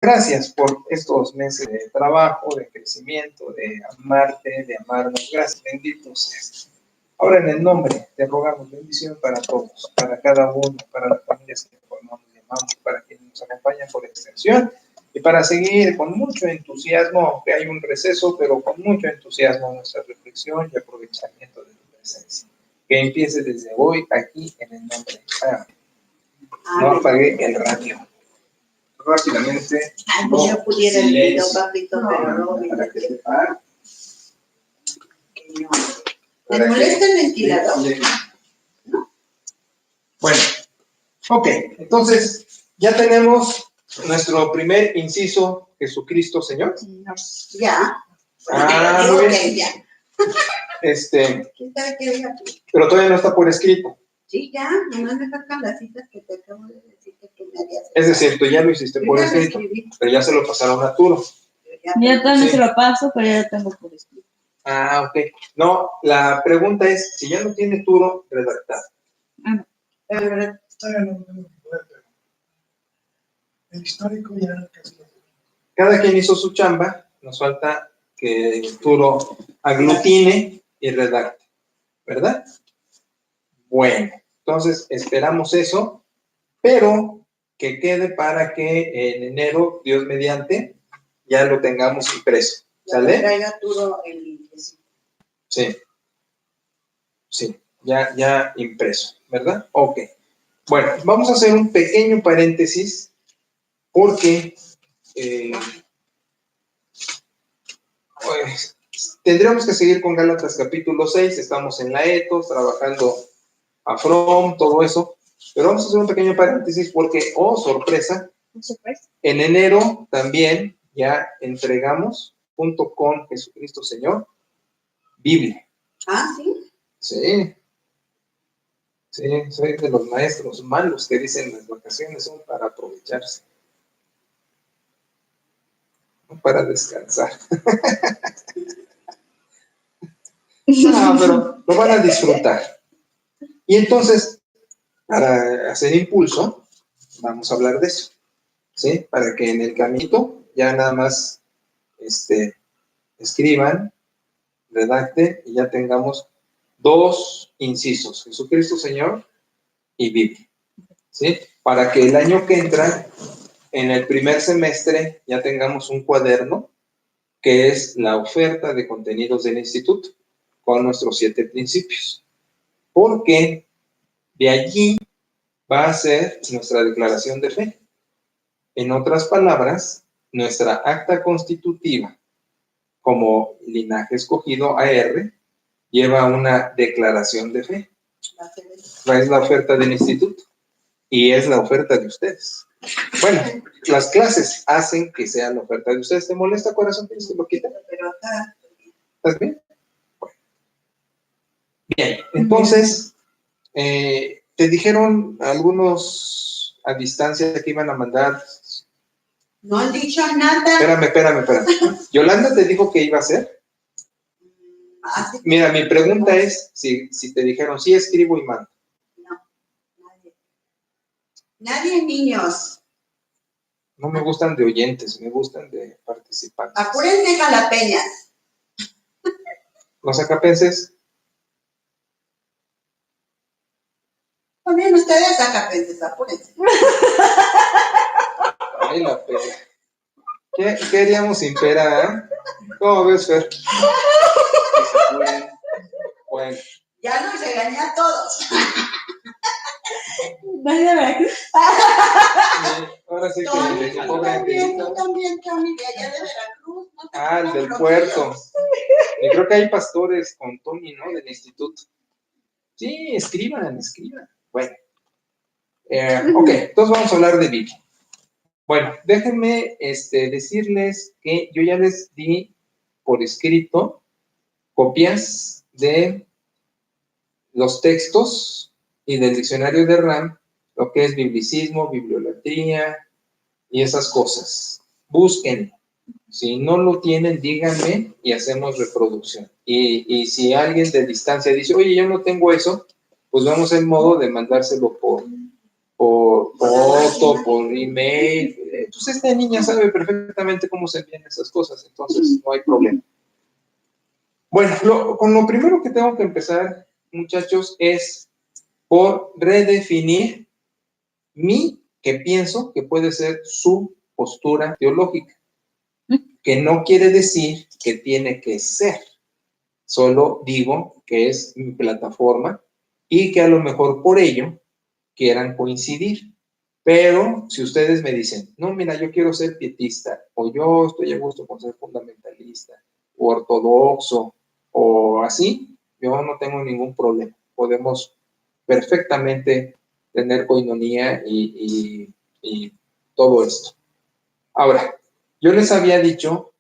Gracias por estos meses de trabajo, de crecimiento, de amarte, de amarnos. Gracias, bendito seas. Ahora en el nombre te rogamos bendición para todos, para cada uno, para las familias que formamos y amamos, para quienes nos acompañan por extensión y para seguir con mucho entusiasmo, aunque hay un receso, pero con mucho entusiasmo nuestra reflexión y aprovechamiento de tu presencia. Que empiece desde hoy aquí en el nombre de Jesús. No apagué el radio. Rápidamente. Ay, pues yo pudiera el video, papito, pero no. Para que sepa. ¿Me molesta el ventilador? ¿No? Bueno, ok, entonces ya tenemos nuestro primer inciso, Jesucristo Señor. Ya. Muy bien. Ya. ¿Quién sabe qué diga? Pero todavía no está por escrito. Sí, ya, nomás me faltan las citas que te acabo de decir que tú me harías. Es decir, tú ya lo hiciste por escrito, pero ya se lo pasaron a Arturo. Yo también se lo paso, pero ya lo tengo por escrito. Ah, ok. No, la pregunta es, si ya lo tiene Arturo redactado. Ah, no. El histórico ya casi lo tengo. Cada quien hizo su chamba, nos falta que Arturo aglutine y redacte, ¿verdad? Bueno, entonces esperamos eso, pero que quede para que en enero, Dios mediante, ya lo tengamos impreso. ¿Sale? Ya traiga Arturo el limpiecito. Sí. Sí, ya impreso, ¿verdad? Ok. Bueno, vamos a hacer un pequeño paréntesis porque pues, tendríamos que seguir con Gálatas capítulo 6, estamos en la Ethos, trabajando a From, todo eso, pero vamos a hacer un pequeño paréntesis porque, oh, sorpresa, en enero también ya entregamos, junto con Jesucristo Señor, Biblia. Ah, ¿sí? Sí. Sí, soy de los maestros malos que dicen las vacaciones son para aprovecharse, no para descansar. No, pero lo van a disfrutar. Y entonces, para hacer impulso, vamos a hablar de eso, ¿sí? Para que en el caminito ya nada más escriban, redacten y ya tengamos dos incisos, Jesucristo Señor y Biblia, ¿sí? Para que el año que entra, en el primer semestre, ya tengamos un cuaderno que es la oferta de contenidos del instituto con nuestros 7 principios. Porque de allí va a ser nuestra declaración de fe. En otras palabras, nuestra acta constitutiva como linaje escogido AR lleva una declaración de fe. Es la oferta del instituto y es la oferta de ustedes. Bueno, las clases hacen que sea la oferta de ustedes. ¿Te molesta, corazón? ¿Quieres que lo quite? ¿Estás bien? Bueno. Bien, entonces, te dijeron algunos a distancia que iban a mandar. No han dicho nada. Espérame. ¿Yolanda te dijo que iba a hacer? Mira, mi pregunta es si te dijeron, sí, escribo y mando. No, nadie. Nadie, niños. No me gustan de oyentes, me gustan de participantes. Apúrense, jalapeñas. ¿Los acapenses? También ustedes acapenses, apúrense. Ay, la pera. ¿Qué haríamos sin pera, eh? ¿Cómo ves, Fer? Bueno. Ya nos regañé a todos. Ahora sí que Tony, pobre tú también, Tony, de allá de Veracruz. No el del puerto. Y creo que hay pastores con Tony, ¿no? Del instituto. Sí, escriban. Bueno. Ok, entonces vamos a hablar de Biblia. Bueno, déjenme decirles que yo ya les di por escrito copias de los textos y del diccionario de RAM, lo que es biblicismo, bibliolatría y esas cosas. Busquen. Si no lo tienen, díganme y hacemos reproducción. Y si alguien de distancia dice, oye, yo no tengo eso, pues vamos en modo de mandárselo por foto, por email, pues esta niña sabe perfectamente cómo se envían esas cosas, entonces no hay problema. Bueno, con lo primero que tengo que empezar, muchachos, es por redefinir que pienso que puede ser su postura teológica, que no quiere decir que tiene que ser, solo digo que es mi plataforma y que a lo mejor por ello quieran coincidir. Pero si ustedes me dicen, no, mira, yo quiero ser pietista, o yo estoy a gusto con ser fundamentalista, o ortodoxo, o así, yo no tengo ningún problema. Podemos perfectamente tener coinonía y todo esto. Ahora, yo les había dicho,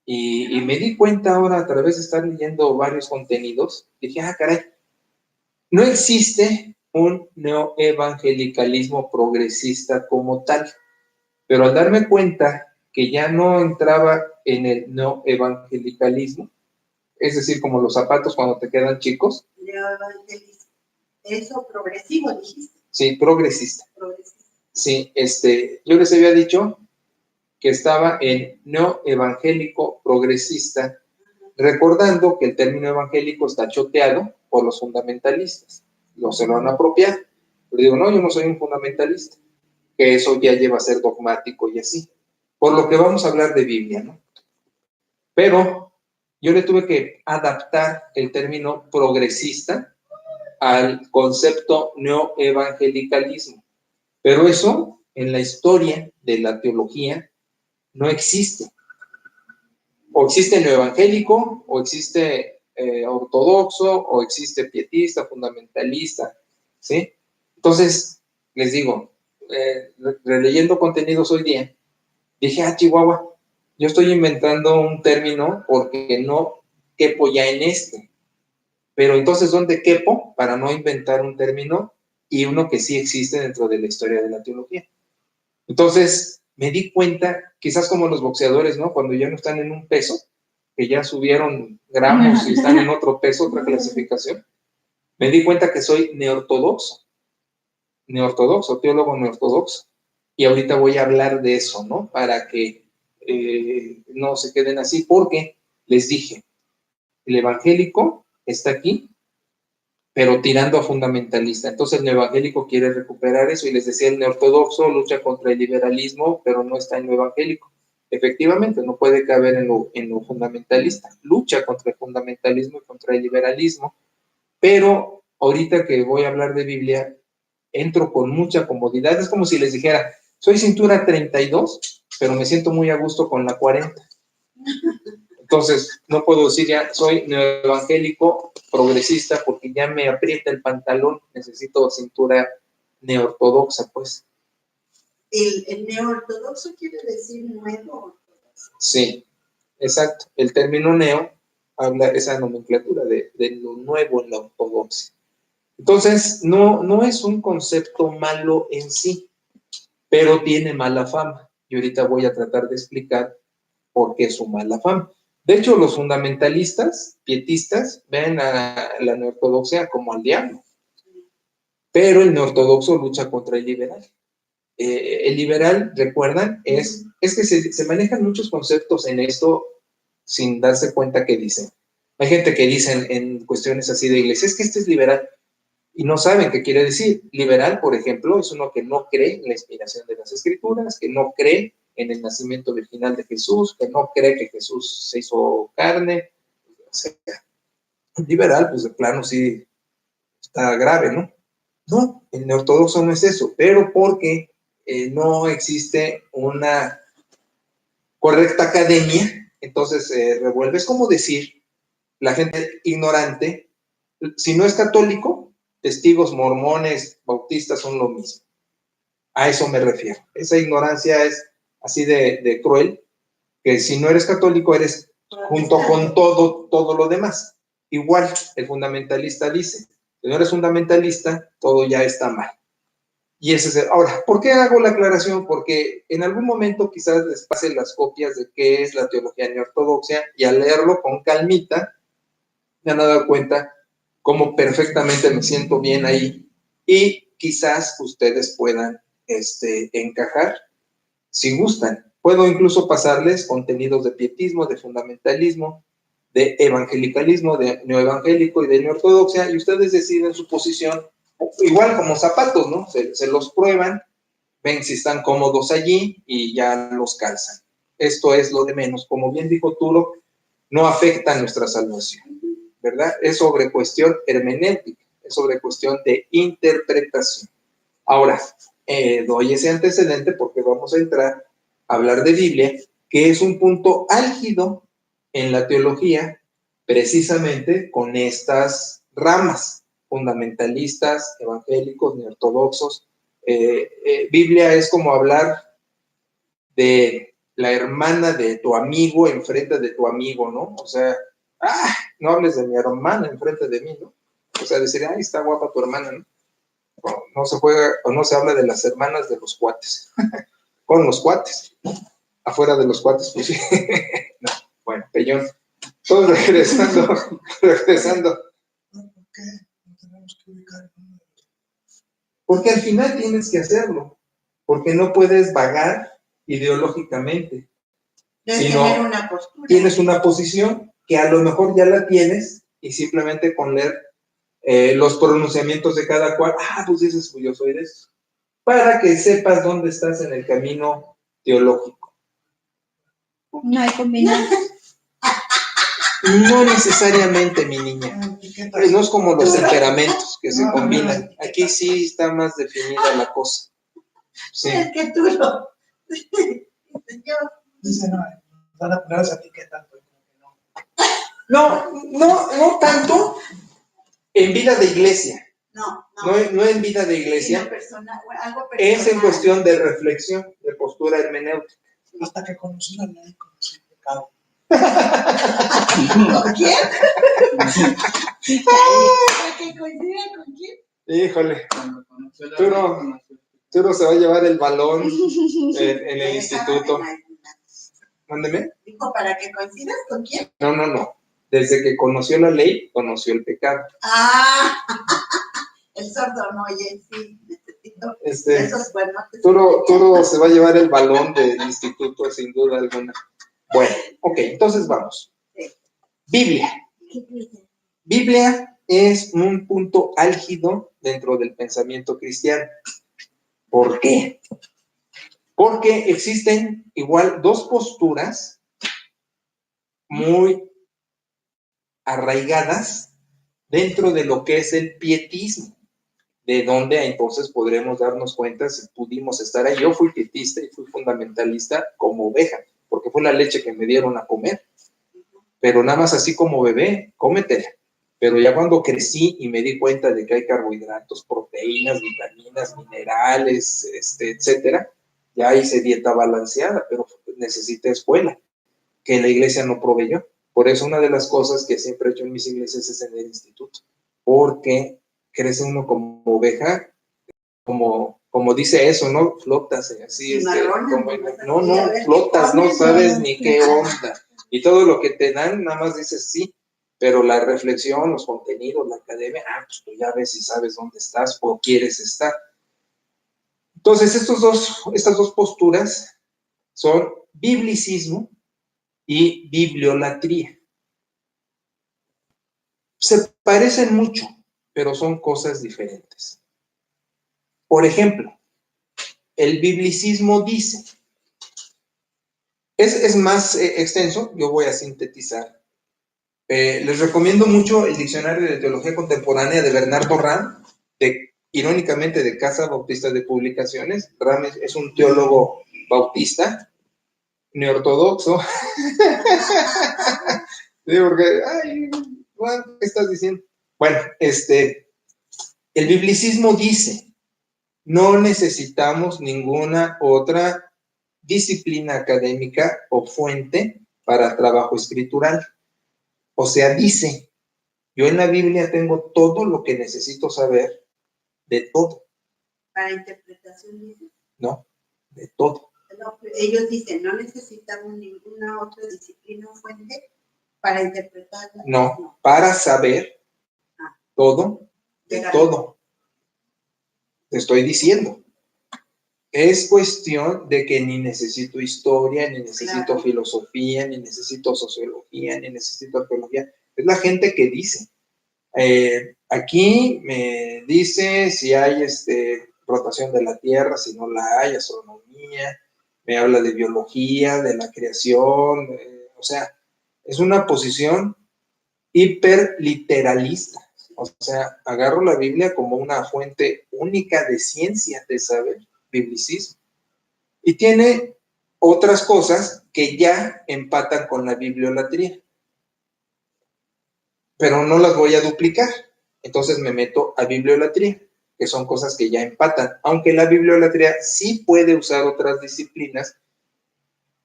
y me di cuenta ahora a través de estar leyendo varios contenidos, dije, caray, no existe un neoevangelicalismo progresista como tal, pero al darme cuenta que ya no entraba en el neoevangelicalismo, es decir, como los zapatos cuando te quedan chicos. Neoevangelismo. Eso progresivo, dijiste. Sí, progresista. Progresista. Sí, yo les había dicho que estaba en neoevangélico progresista, recordando que el término evangélico está choteado por los fundamentalistas. Se lo han apropiado. Pero digo, no, yo no soy un fundamentalista, que eso ya lleva a ser dogmático y así. Por lo que vamos a hablar de Biblia, ¿no? Pero yo le tuve que adaptar el término progresista al concepto neoevangelicalismo. Pero eso, en la historia de la teología, no existe. O existe neoevangélico, o existe ortodoxo, o existe pietista, fundamentalista, ¿sí? Entonces, les digo, releyendo contenidos hoy día, dije, Chihuahua, yo estoy inventando un término porque no quepo ya en este. Pero entonces, ¿dónde quepo para no inventar un término y uno que sí existe dentro de la historia de la teología? Entonces, me di cuenta, quizás como los boxeadores, ¿no? Cuando ya no están en un peso, que ya subieron gramos y están en otro peso, otra clasificación, me di cuenta que soy neortodoxo, teólogo neortodoxo. Y ahorita voy a hablar de eso, ¿no? Para que no se queden así, porque les dije, el evangélico está aquí, pero tirando a fundamentalista. Entonces el neoevangélico quiere recuperar eso y les decía, el neortodoxo lucha contra el liberalismo, pero no está en lo evangélico. Efectivamente, no puede caber en lo fundamentalista. Lucha contra el fundamentalismo y contra el liberalismo, pero ahorita que voy a hablar de Biblia, entro con mucha comodidad. Es como si les dijera, soy cintura 32, pero me siento muy a gusto con la 40. Entonces, no puedo decir ya soy neoevangélico progresista porque ya me aprieta el pantalón, necesito cintura neortodoxa, pues. ¿El neortodoxo quiere decir nuevo ortodoxo? Sí, exacto. El término neo habla esa nomenclatura de lo nuevo en la ortodoxia. Entonces, no es un concepto malo en sí, pero tiene mala fama. Y ahorita voy a tratar de explicar por qué es su mala fama. De hecho, los fundamentalistas, pietistas, ven a la neortodoxia como al diablo. Pero el neortodoxo lucha contra el liberal. El liberal, recuerdan, es que se manejan muchos conceptos en esto sin darse cuenta que dicen. Hay gente que dice en cuestiones así de iglesia, es que este es liberal. Y no saben qué quiere decir. Liberal, por ejemplo, es uno que no cree en la inspiración de las escrituras, que no cree en el nacimiento virginal de Jesús, que no cree que Jesús se hizo carne. O sea, liberal, pues de plano sí está grave, ¿no? No, el neortodoxo no es eso, pero porque no existe una correcta academia, entonces se revuelve. Es como decir, la gente ignorante, si no es católico, testigos, mormones, bautistas son lo mismo. A eso me refiero. Esa ignorancia es así de cruel, que si no eres católico, eres junto con todo lo demás. Igual, el fundamentalista dice, si no eres fundamentalista, todo ya está mal. Y ese es ahora, ¿por qué hago la aclaración? Porque en algún momento quizás les pase las copias de qué es la teología neortodoxa y al leerlo con calmita, me han dado cuenta cómo perfectamente me siento bien ahí y quizás ustedes puedan encajar si gustan. Puedo incluso pasarles contenidos de pietismo, de fundamentalismo, de evangelicalismo, de neoevangélico y de neoortodoxia, y ustedes deciden su posición, igual como zapatos, ¿no? Se los prueban, ven si están cómodos allí y ya los calzan. Esto es lo de menos. Como bien dijo Turo, no afecta a nuestra salvación, ¿verdad? Es sobre cuestión hermenéutica, es sobre cuestión de interpretación. Ahora, doy ese antecedente porque vamos a entrar a hablar de Biblia, que es un punto álgido en la teología, precisamente con estas ramas fundamentalistas, evangélicos, neortodoxos. Biblia es como hablar de la hermana de tu amigo enfrente de tu amigo, ¿no? O sea, no hables de mi hermana enfrente de mí, ¿no? O sea, decir, ay, está guapa tu hermana, ¿no? No se juega o no se habla de las hermanas de los cuates, con los cuates, ¿no? Afuera de los cuates, pues sí. No, bueno, pellón. Todos regresando. ¿Por qué no tenemos que ubicar en uno de los... Porque al final tienes que hacerlo, porque no puedes vagar ideológicamente, Debes sino tener una postura. tienes una posición que a lo mejor ya la tienes y simplemente con leer los pronunciamientos de cada cual, pues dices, pues yo soy de eso, para que sepas dónde estás en el camino teológico. No hay combinación. No necesariamente, mi niña. No es como los temperamentos que se combinan. Aquí sí está más definida la cosa. Sí. Es que tú lo... Yo... Dice, no, van a poner esa etiqueta, pues, No tanto en vida de iglesia. No en vida de iglesia. Personal, algo personal. Es en cuestión de reflexión, de postura hermenéutica. hasta que conocí la ley, conocí el pecado. ¿Con quién? ¿Para que coincida con quién? Híjole, Turo se va a llevar el balón en el instituto. Mándeme. Dijo, ¿para que coincidas con quién? No. Desde que conoció la ley, conoció el pecado. El sordo no oye, sí, necesito. Eso es bueno. Turo se va a llevar el balón del instituto, sin duda alguna. Bueno, ok, entonces vamos. Biblia. Biblia es un punto álgido dentro del pensamiento cristiano. ¿Por qué? Porque existen igual dos posturas muy arraigadas dentro de lo que es el pietismo, de donde entonces podremos darnos cuenta si pudimos estar ahí. Yo fui pietista y fui fundamentalista como oveja, porque fue la leche que me dieron a comer, pero nada más así como bebé, cómetela. Pero ya cuando crecí y me di cuenta de que hay carbohidratos, proteínas, vitaminas, minerales, etcétera, ya hice dieta balanceada, pero necesité escuela, que la iglesia no proveyó. Por eso una de las cosas que siempre he hecho en mis iglesias es en el instituto, porque crece uno como oveja, como dice eso, ¿no? Flotas, así, flotas, no sabes ni qué onda. Y todo lo que te dan, nada más dices sí, pero la reflexión, los contenidos, la academia, pues tú ya ves si sabes dónde estás o quieres estar. Entonces, estas dos posturas son biblicismo y bibliolatría. Se parecen mucho, pero son cosas diferentes. Por ejemplo, el biblicismo dice, es más extenso, yo voy a sintetizar. Les recomiendo mucho el Diccionario de Teología Contemporánea de Bernardo Ramm, irónicamente de Casa Bautista de Publicaciones. Ramm es un teólogo bautista, neortodoxo. Sí, porque, ¿qué estás diciendo? Bueno, el biblicismo dice, no necesitamos ninguna otra disciplina académica o fuente para trabajo escritural. O sea, dice, yo en la Biblia tengo todo lo que necesito saber de todo. ¿Para interpretación dice? No, de todo. No, ellos dicen, no necesitamos ninguna otra disciplina o fuente para interpretar. No, para saber todo de todo. Te estoy diciendo es cuestión de que ni necesito historia, ni necesito Claro. filosofía, ni necesito sociología, ni necesito arqueología. Es la gente que dice. Aquí me dice si hay rotación de la Tierra, si no la hay, astronomía, me habla de biología, de la creación, o sea, es una posición hiperliteralista. O sea, agarro la Biblia como una fuente única de ciencia, de saber, biblicismo. Y tiene otras cosas que ya empatan con la bibliolatría, pero no las voy a duplicar. Entonces me meto a bibliolatría, que son cosas que ya empatan, aunque la bibliolatría sí puede usar otras disciplinas,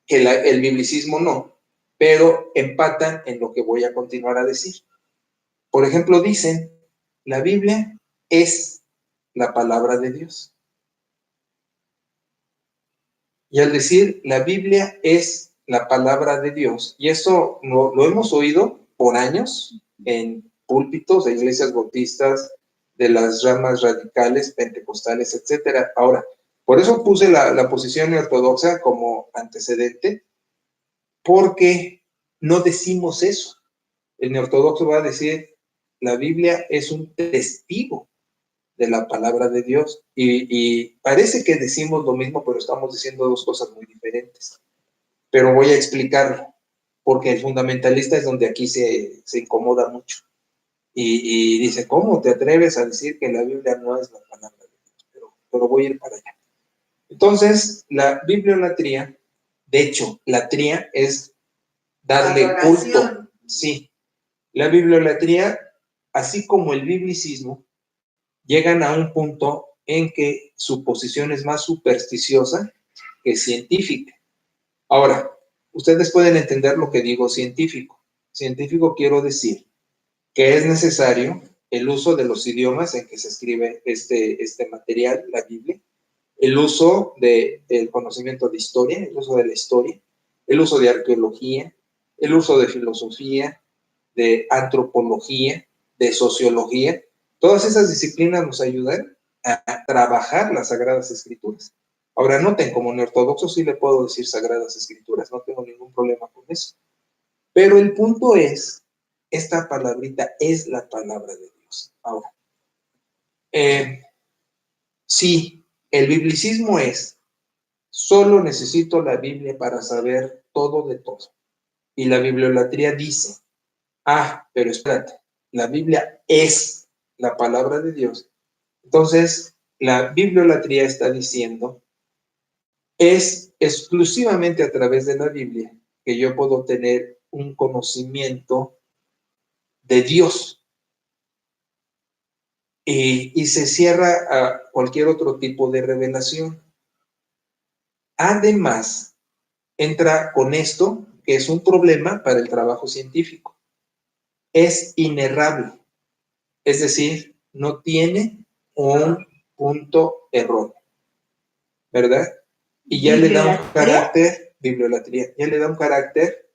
que el biblicismo no, pero empatan en lo que voy a continuar a decir. Por ejemplo, dicen, la Biblia es la palabra de Dios. Y al decir, la Biblia es la palabra de Dios, y eso lo hemos oído por años en púlpitos de iglesias bautistas, de las ramas radicales, pentecostales, etcétera. Ahora, por eso puse la posición ortodoxa como antecedente, porque no decimos eso. El neortodoxo va a decir, la Biblia es un testigo de la palabra de Dios. Y parece que decimos lo mismo, pero estamos diciendo dos cosas muy diferentes. Pero voy a explicarlo, porque el fundamentalista es donde aquí se incomoda mucho. Y dice, ¿cómo te atreves a decir que la Biblia no es la palabra de Dios? Pero voy a ir para allá. Entonces, la bibliolatría, de hecho, la tría es darle Adoración. culto. Sí, la bibliolatría, así como el biblicismo, llegan a un punto en que su posición es más supersticiosa que científica. Ahora, ustedes pueden entender lo que digo científico. Científico quiero decir que es necesario el uso de los idiomas en que se escribe este material, la Biblia, el uso del conocimiento de historia, el uso de la historia, el uso de arqueología, el uso de filosofía, de antropología, de sociología. Todas esas disciplinas nos ayudan a trabajar las Sagradas Escrituras. Ahora, noten, como neortodoxo sí le puedo decir Sagradas Escrituras, no tengo ningún problema con eso. Pero el punto es, esta palabrita es la palabra de Dios. Ahora, sí, el biblicismo es, solo necesito la Biblia para saber todo de todo. Y la bibliolatría dice, pero espérate, la Biblia es la palabra de Dios. Entonces, la bibliolatría está diciendo, es exclusivamente a través de la Biblia que yo puedo tener un conocimiento de Dios. Y se cierra a cualquier otro tipo de revelación. Además, entra con esto, que es un problema para el trabajo científico. Es inerrable. Es decir, no tiene un punto erróneo, ¿verdad? Y ya le da un carácter, bibliolatría, ya le da un carácter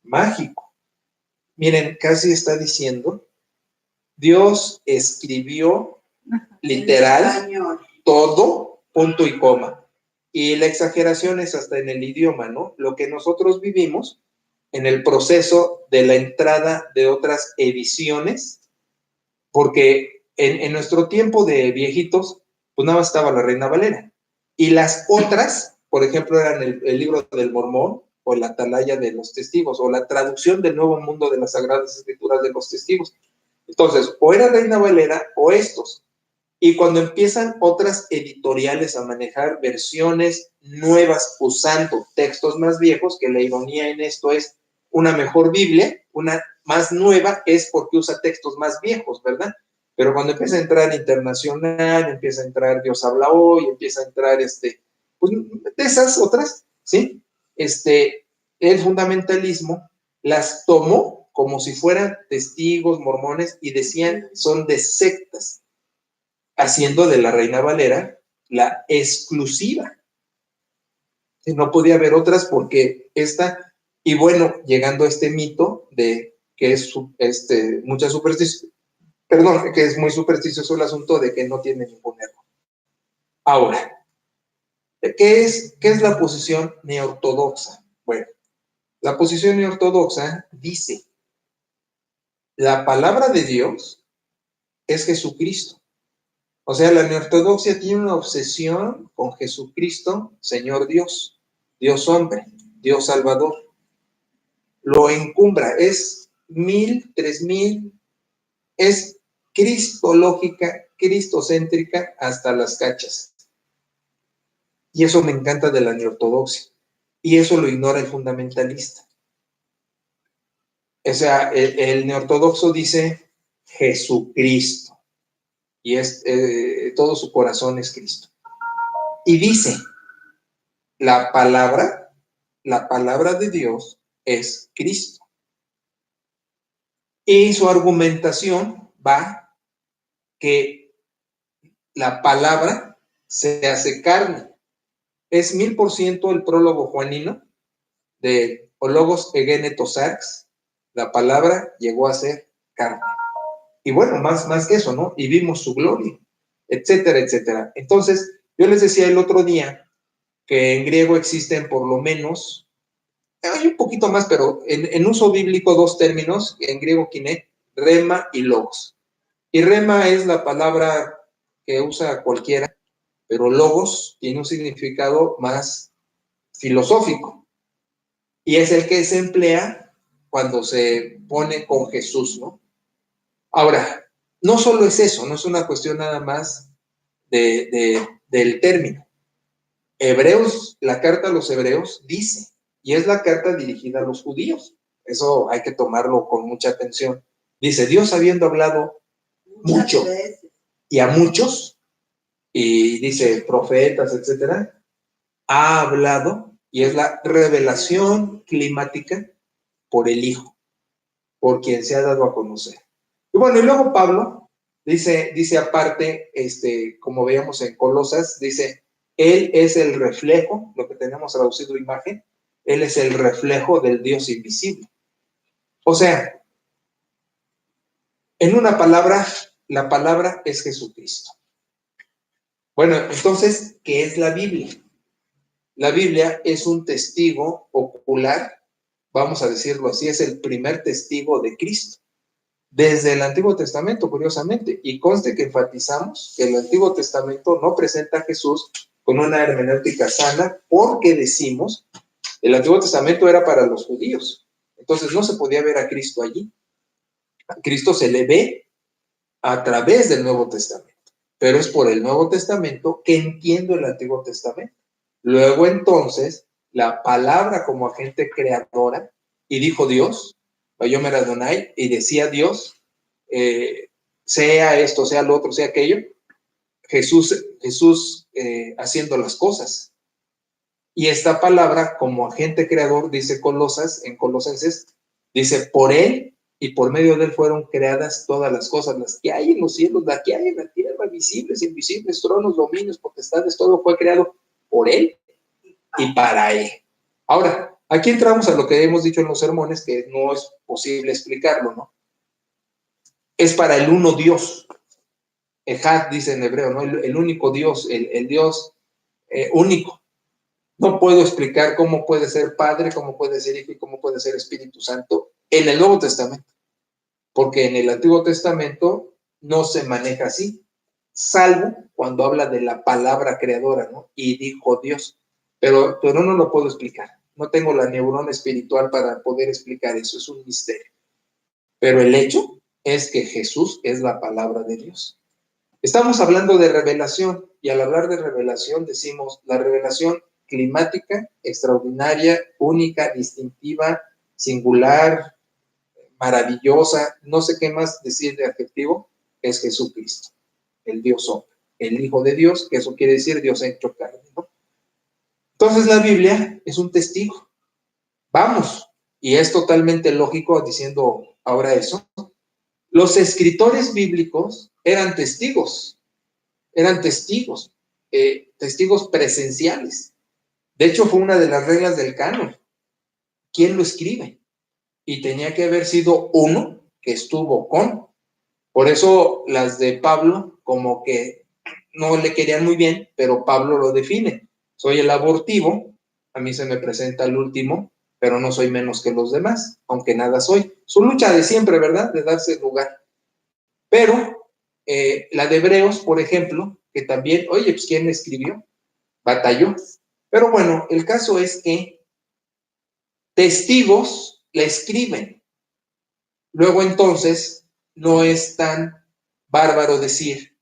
mágico. Miren, casi está diciendo, Dios escribió literal todo, punto y coma. Y la exageración es hasta en el idioma, ¿no? Lo que nosotros vivimos en el proceso de la entrada de otras ediciones, porque en nuestro tiempo de viejitos, pues nada más estaba la Reina Valera. Y las otras, por ejemplo, eran el libro del Mormón, o la Atalaya de los Testigos, o la traducción del Nuevo Mundo de las Sagradas Escrituras de los Testigos. Entonces, o era Reina Valera o estos. Y cuando empiezan otras editoriales a manejar versiones nuevas usando textos más viejos, que la ironía en esto es una mejor Biblia, una más nueva es porque usa textos más viejos, ¿verdad? Pero cuando empieza a entrar internacional, empieza a entrar Dios habla hoy, empieza a entrar pues de esas otras, ¿sí? El fundamentalismo las tomó como si fueran testigos, mormones, y decían son de sectas, haciendo de la Reina Valera la exclusiva. No podía haber otras porque esta, y bueno, llegando a este mito de que es mucha superstición, perdón, que es muy supersticioso el asunto de que no tiene ningún error. Ahora, ¿Qué es la posición neortodoxa? Bueno, la posición neortodoxa dice, la palabra de Dios es Jesucristo. O sea, la neortodoxia tiene una obsesión con Jesucristo, Señor Dios, Dios hombre, Dios Salvador. Lo encumbra, es 3000, es cristológica, cristocéntrica hasta las cachas. Y eso me encanta de la neortodoxia. Y eso lo ignora el fundamentalista. O sea, el neortodoxo dice Jesucristo. Y todo su corazón es Cristo. Y dice, la palabra de Dios es Cristo. Y su argumentación va que la palabra se hace carne. Es 1000% el prólogo juanino de O Logos Egene Tosarx. La palabra llegó a ser carne. Y bueno, más que eso, ¿no? Y vimos su gloria, etcétera, etcétera. Entonces, yo les decía el otro día que en griego existen por lo menos, hay un poquito más, pero en uso bíblico 2 términos, en griego kiné, rema y logos. Y rema es la palabra que usa cualquiera, pero logos tiene un significado más filosófico. Y es el que se emplea cuando se pone con Jesús, ¿no? Ahora, no solo es eso, no es una cuestión nada más del término. Hebreos, la carta a los Hebreos dice, y es la carta dirigida a los judíos, eso hay que tomarlo con mucha atención. Dice, Dios habiendo hablado mucho y a muchos, y dice profetas, etcétera, ha hablado, y es la revelación climática por el Hijo, por quien se ha dado a conocer. Y bueno, y luego Pablo dice aparte, como veíamos en Colosas, dice, Él es el reflejo, lo que tenemos traducido imagen, Él es el reflejo del Dios invisible. O sea, en una palabra, la palabra es Jesucristo. Bueno, entonces, ¿qué es la Biblia? La Biblia es un testigo ocular, vamos a decirlo así, es el primer testigo de Cristo. Desde el Antiguo Testamento, curiosamente, y conste que enfatizamos que el Antiguo Testamento no presenta a Jesús con una hermenéutica sana, porque decimos, el Antiguo Testamento era para los judíos, entonces no se podía ver a Cristo allí. A Cristo se le ve a través del Nuevo Testamento, pero es por el Nuevo Testamento que entiendo el Antiguo Testamento. Luego entonces, la palabra como agente creadora, y dijo Dios, Vayomer Adonai, y decía Dios, sea esto, sea lo otro, sea aquello, Jesús haciendo las cosas. Y esta palabra como agente creador, dice en Colosenses, dice, por él y por medio de él fueron creadas todas las cosas, las que hay en los cielos, las que hay en la tierra, visibles, invisibles, tronos, dominios, potestades, todo fue creado por él y para él. Ahora, aquí entramos a lo que hemos dicho en los sermones, que no es posible explicarlo, ¿no? Es para el uno Dios. Ejad dice en hebreo, ¿no? El único Dios, el Dios único. No puedo explicar cómo puede ser Padre, cómo puede ser Hijo y cómo puede ser Espíritu Santo en el Nuevo Testamento. Porque en el Antiguo Testamento no se maneja así, salvo cuando habla de la palabra creadora, ¿no? Y dijo Dios. Pero no lo puedo explicar. No tengo la neurona espiritual para poder explicar eso, es un misterio. Pero el hecho es que Jesús es la palabra de Dios. Estamos hablando de revelación, y al hablar de revelación decimos la revelación climática, extraordinaria, única, distintiva, singular, maravillosa, no sé qué más decir de adjetivo, es Jesucristo, el Dios hombre, el Hijo de Dios, que eso quiere decir Dios hecho carne, ¿no? Entonces la Biblia es un testigo. Vamos, y es totalmente lógico diciendo ahora eso. Los escritores bíblicos eran testigos testigos presenciales. De hecho, fue una de las reglas del canon. ¿Quién lo escribe? Y tenía que haber sido uno que estuvo con. Por eso las de Pablo como que no le querían muy bien, pero Pablo lo define. soy el abortivo, a mí se me presenta el último, pero no soy menos que los demás, aunque nada soy. Su lucha de siempre, ¿verdad? De darse lugar. Pero la de Hebreos, por ejemplo, que también, oye, pues ¿quién escribió? Batalló. Pero bueno, el caso es que testigos la escriben. Luego entonces, no es tan bárbaro decir,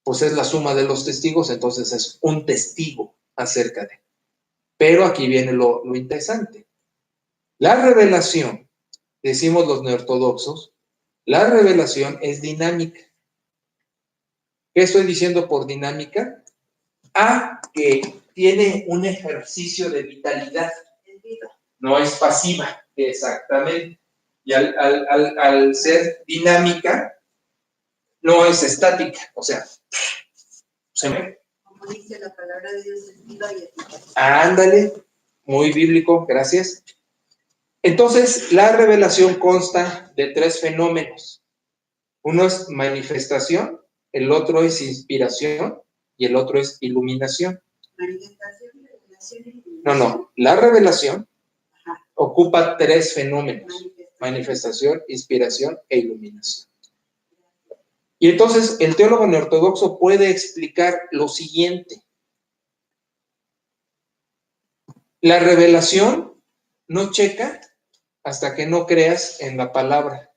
pues es la suma de los testigos, entonces es un testigo acerca de. Pero aquí viene lo interesante. La revelación, decimos los neortodoxos, la revelación es dinámica. ¿Qué estoy diciendo por dinámica? Que tiene un ejercicio de vitalidad. No es pasiva, exactamente. Y al ser dinámica, no es estática. O sea, se me... Como dice la palabra de Dios, es viva y eficaz. Ándale, muy bíblico, gracias. Entonces, la revelación consta de 3 fenómenos. Uno es manifestación, el otro es inspiración y el otro es iluminación. Manifestación, revelación y iluminación. No, la revelación ocupa 3 fenómenos: manifestación, inspiración e iluminación. Y entonces el teólogo neortodoxo puede explicar lo siguiente. La revelación no checa hasta que no creas en la palabra.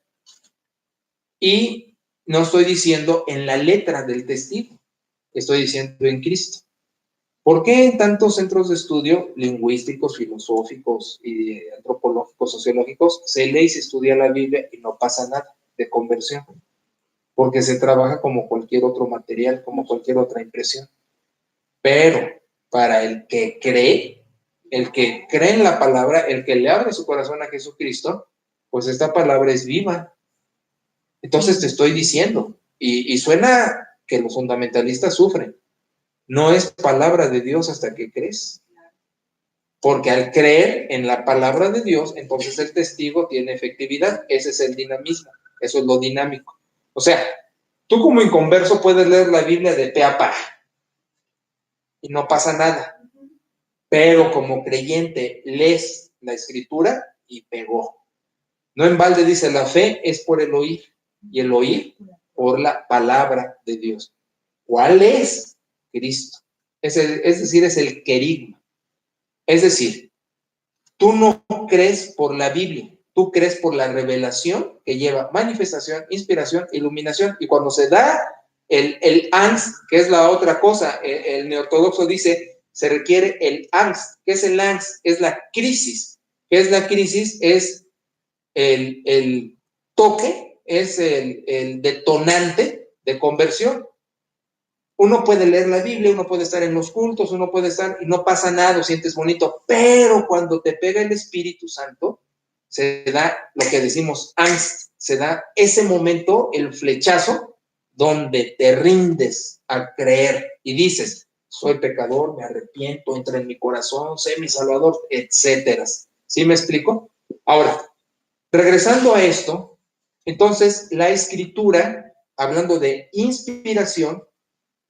Y no estoy diciendo en la letra del testigo, estoy diciendo en Cristo. ¿Por qué en tantos centros de estudio lingüísticos, filosóficos y antropológicos, sociológicos, se lee y se estudia la Biblia y no pasa nada de conversión? Porque se trabaja como cualquier otro material, como cualquier otra impresión. Pero para el que cree en la palabra, el que le abre su corazón a Jesucristo, pues esta palabra es viva. Entonces te estoy diciendo, y suena que los fundamentalistas sufren, no es palabra de Dios hasta que crees. Porque al creer en la palabra de Dios, entonces el testigo tiene efectividad. Ese es el dinamismo, eso es lo dinámico. O sea, tú como inconverso puedes leer la Biblia de pe a pa y no pasa nada. Pero como creyente lees la Escritura y pegó. No en balde dice, la fe es por el oír, y el oír por la palabra de Dios. ¿Cuál es? Cristo. Es decir, es el querigma. Es decir, tú no crees por la Biblia, tú crees por la revelación que lleva manifestación, inspiración, iluminación. Y cuando se da el angst, que es la otra cosa, el neortodoxo dice, se requiere el angst. ¿Qué es el angst? Es la crisis. ¿Qué es la crisis? Es el toque, es el detonante de conversión. Uno puede leer la Biblia, uno puede estar en los cultos, uno puede estar y no pasa nada, sientes bonito, pero cuando te pega el Espíritu Santo, se da lo que decimos angst, se da ese momento, el flechazo, donde te rindes a creer y dices, soy pecador, me arrepiento, entra en mi corazón, sé mi Salvador, etcétera. ¿Sí me explico? Ahora, regresando a esto, entonces la Escritura, hablando de inspiración,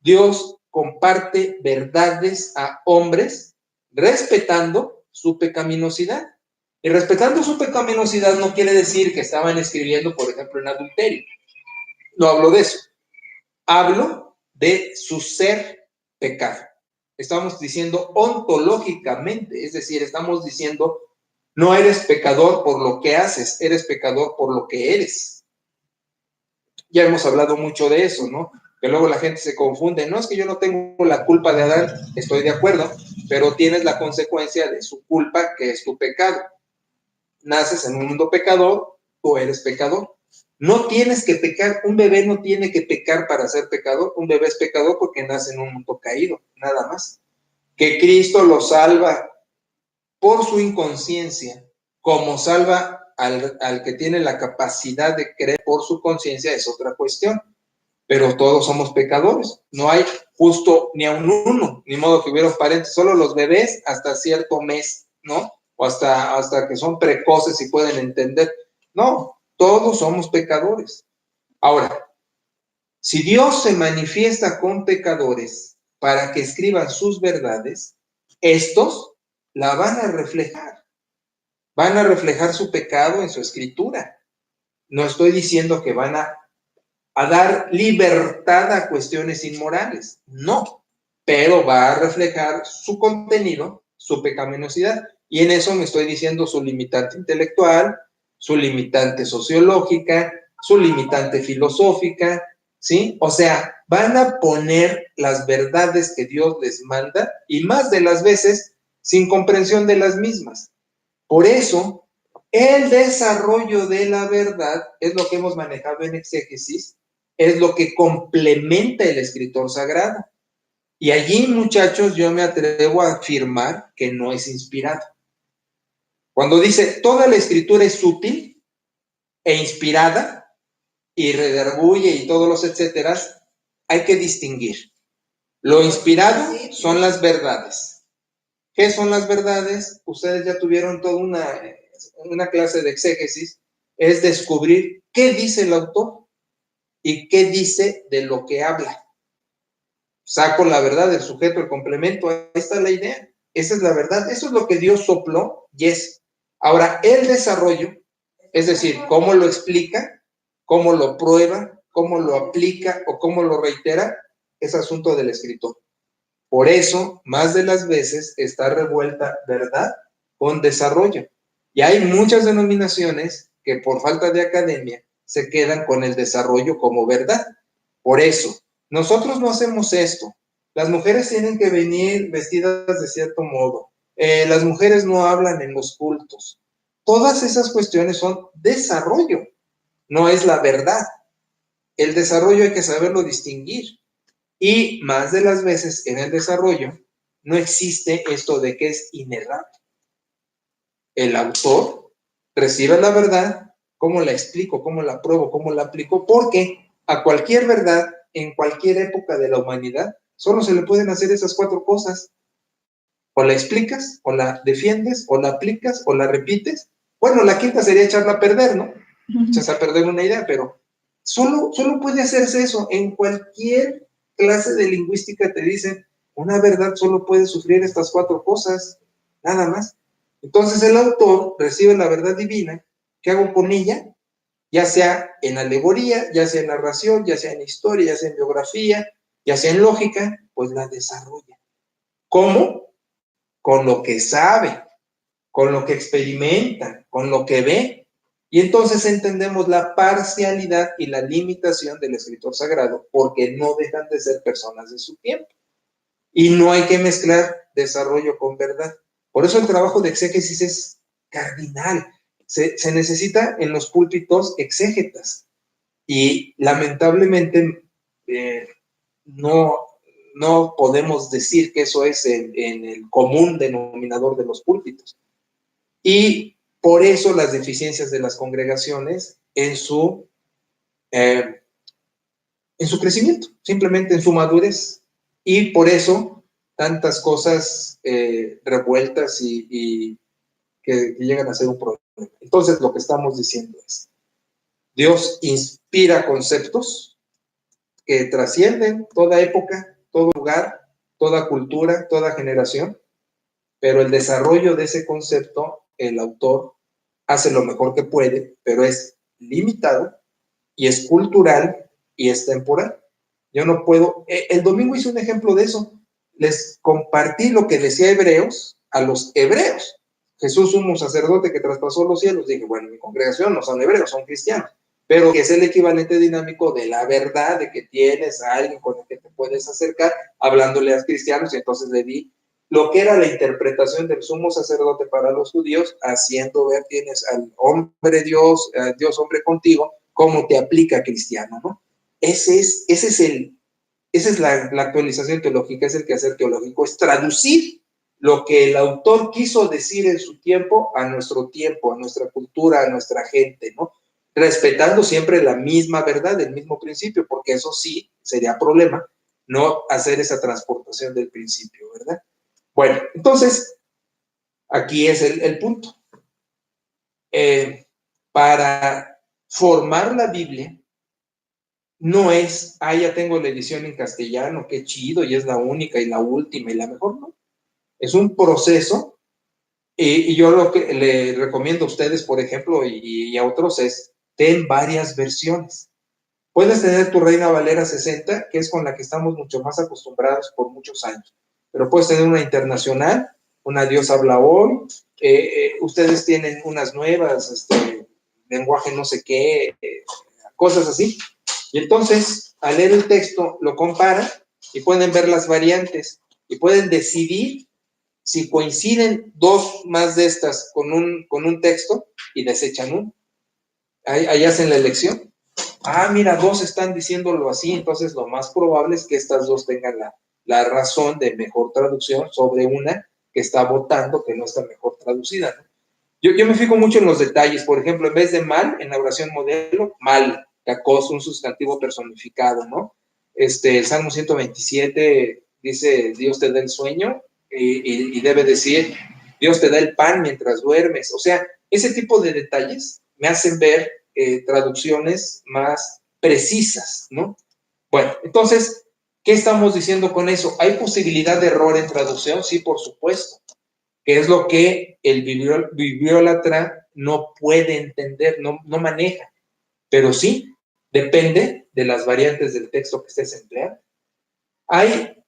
Dios comparte verdades a hombres respetando su pecaminosidad. Y respetando su pecaminosidad no quiere decir que estaban escribiendo, por ejemplo, en adulterio. No hablo de eso. Hablo de su ser pecado. Estamos diciendo ontológicamente, es decir, estamos diciendo, no eres pecador por lo que haces, eres pecador por lo que eres. Ya hemos hablado mucho de eso, ¿no? Que luego la gente se confunde. No es que yo no tengo la culpa de Adán, estoy de acuerdo, pero tienes la consecuencia de su culpa, que es tu pecado. Naces en un mundo pecador, tú eres pecador. No tienes que pecar, un bebé no tiene que pecar para ser pecador, un bebé es pecador porque nace en un mundo caído, nada más. Que Cristo lo salva por su inconsciencia, como salva al que tiene la capacidad de creer por su conciencia, es otra cuestión. Pero todos somos pecadores. No hay justo ni a un uno, ni modo que hubiera un pariente, solo los bebés hasta cierto mes, ¿no? O hasta que son precoces y pueden entender. No, todos somos pecadores. Ahora, si Dios se manifiesta con pecadores para que escriban sus verdades, estos la van a reflejar su pecado en su escritura. No estoy diciendo que van a dar libertad a cuestiones inmorales, no, pero va a reflejar su contenido, su pecaminosidad, y en eso me estoy diciendo su limitante intelectual, su limitante sociológica, su limitante filosófica, ¿sí? O sea, van a poner las verdades que Dios les manda y más de las veces sin comprensión de las mismas. Por eso, el desarrollo de la verdad es lo que hemos manejado en exégesis, es lo que complementa el escritor sagrado. Y allí, muchachos, yo me atrevo a afirmar que no es inspirado. Cuando dice toda la escritura es útil e inspirada y redarguye y todos los etcéteras, hay que distinguir. Lo inspirado son las verdades. ¿Qué son las verdades? Ustedes ya tuvieron toda una clase de exégesis, es descubrir qué dice el autor y qué dice de lo que habla. Saco la verdad, el sujeto, el complemento, ahí está la idea. Esa es la verdad, eso es lo que Dios sopló y es. Ahora, el desarrollo, es decir, cómo lo explica, cómo lo prueba, cómo lo aplica o cómo lo reitera, es asunto del escritor. Por eso, más de las veces está revuelta verdad con desarrollo. Y hay muchas denominaciones que por falta de academia se quedan con el desarrollo como verdad. Por eso, nosotros no hacemos esto. Las mujeres tienen que venir vestidas de cierto modo. Las mujeres no hablan en los cultos. Todas esas cuestiones son desarrollo, no es la verdad. El desarrollo hay que saberlo distinguir. Y más de las veces en el desarrollo no existe esto de que es inerrable. El autor recibe la verdad, ¿cómo la explico? ¿Cómo la pruebo? ¿Cómo la aplico? Porque a cualquier verdad, en cualquier época de la humanidad, solo se le pueden hacer esas 4 cosas. O la explicas, o la defiendes, o la aplicas, o la repites. Bueno, la quinta sería echarla a perder, ¿no? Echas a perder una idea, pero solo puede hacerse eso. En cualquier clase de lingüística te dicen, una verdad solo puede sufrir estas 4 cosas, nada más. Entonces el autor recibe la verdad divina, ¿qué hago con ella? Ya sea en alegoría, ya sea en narración, ya sea en historia, ya sea en biografía, ya sea en lógica, pues la desarrolla. ¿Cómo? Con lo que sabe, con lo que experimenta, con lo que ve. Y entonces entendemos la parcialidad y la limitación del escritor sagrado, porque no dejan de ser personas de su tiempo. Y no hay que mezclar desarrollo con verdad. Por eso el trabajo de exégesis es cardinal. Se necesita en los púlpitos exégetas. Y lamentablemente no podemos decir que eso es en el común denominador de los púlpitos. Y por eso las deficiencias de las congregaciones en su crecimiento, simplemente en su madurez. Y por eso tantas cosas revueltas y que llegan a ser un problema. Entonces, lo que estamos diciendo es, Dios inspira conceptos que trascienden toda época, todo lugar, toda cultura, toda generación, pero el desarrollo de ese concepto, el autor hace lo mejor que puede, pero es limitado y es cultural y es temporal. Yo no puedo, el domingo hice un ejemplo de eso, les compartí lo que decía Hebreos a los hebreos. Jesús, sumo sacerdote que traspasó los cielos, dije, bueno, mi congregación no son hebreos, son cristianos, pero que es el equivalente dinámico de la verdad, de que tienes a alguien con el que te puedes acercar, hablándole a cristianos, y entonces le di lo que era la interpretación del sumo sacerdote para los judíos, haciendo ver, tienes al hombre Dios, Dios hombre contigo, cómo te aplica cristiano, ¿no? Esa es la actualización teológica, es el quehacer teológico, es traducir lo que el autor quiso decir en su tiempo, a nuestra cultura, a nuestra gente, ¿no? Respetando siempre la misma verdad, el mismo principio, porque eso sí sería problema, no hacer esa transportación del principio, ¿verdad? Bueno, entonces, aquí es el punto. Para formar la Biblia, no es, ya tengo la edición en castellano, qué chido, y es la única y la última y la mejor, ¿no? Es un proceso, y yo lo que le recomiendo a ustedes, por ejemplo, y a otros es, ten varias versiones. Puedes tener tu Reina Valera 60, que es con la que estamos mucho más acostumbrados por muchos años, pero puedes tener una internacional, una Dios habla hoy, ustedes tienen unas nuevas, lenguaje no sé qué, cosas así, y entonces al leer el texto lo comparan y pueden ver las variantes y pueden decidir si coinciden dos más de estas con un texto y desechan uno. Ahí hacen la elección. Ah, mira, dos están diciéndolo así, entonces lo más probable es que estas dos tengan la razón de mejor traducción sobre una que está votando que no está mejor traducida, ¿no? Yo me fijo mucho en los detalles. Por ejemplo, en vez de mal, en la oración modelo, mal, cacoso, un sustantivo personificado, ¿no? El Salmo 127 dice, Dios te da el sueño, y debe decir, Dios te da el pan mientras duermes. O sea, ese tipo de detalles me hacen ver traducciones más precisas, ¿no? Bueno, entonces, ¿qué estamos diciendo con eso? ¿Hay posibilidad de error en traducción? Sí, por supuesto, que es lo que el bibliólatra no puede entender, no maneja, pero sí, depende de las variantes del texto que estés empleando. Hay